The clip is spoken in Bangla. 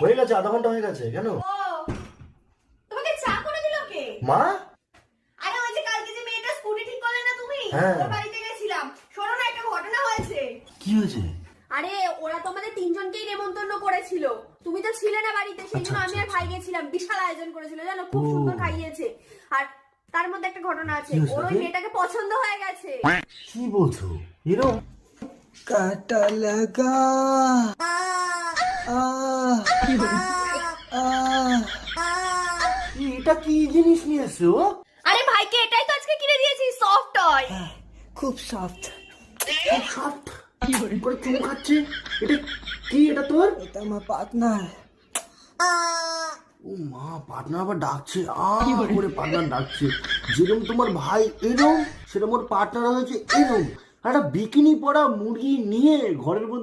হয়ে গেছে, আধা ঘন্টা হয়ে গেছে। কেন? ও তোমাকে চা করে দিল কে? মা? আরে ওই যে কালকে যে মেয়েটা স্কুটি ঠিক করলে না তুমি, হ্যাঁ। ওর বাড়িতে গেছিলাম। শোনো না, একটা ঘটনা হয়েছে। কি হয়েছে? আরে ওরা তো আমাদের তিনজনকেই নেমন্তন্ন করেছিল, তুমি তো ছিলে না বাড়িতে, সেই জন্য আমি আর ভাই গেছিলাম। বিশাল আয়োজন করেছিল জানো, খুব সুন্দর খাইয়েছে। আর তার মধ্যে একটা ঘটনা আছে, কি হয়েছে ওর ওই নাকি? মেয়েটাকে পছন্দ হয়ে গেছে। কি বলছো? এরকম? কাটা লাগা এটা কি জিনিস নিয়ে এসছো? আরে ভাইকে এটাই তো আজকে কিনে দিয়েছি, সফট টয়। খুব সফট। সফট করে চুমু খাচ্ছে। এটা কি? এটা তোর? এটা আমার পার্টনার। ও মা, পার্টনার আবার ডাকছে। করে পার্টনার ডাকছে। যেরকম তোমার ভাই এরকম, সেরকম ওর পার্টনার হয়েছে এরকম। একটা বিকিনি পরা মুরগি নিয়ে ঘরের মধ্যে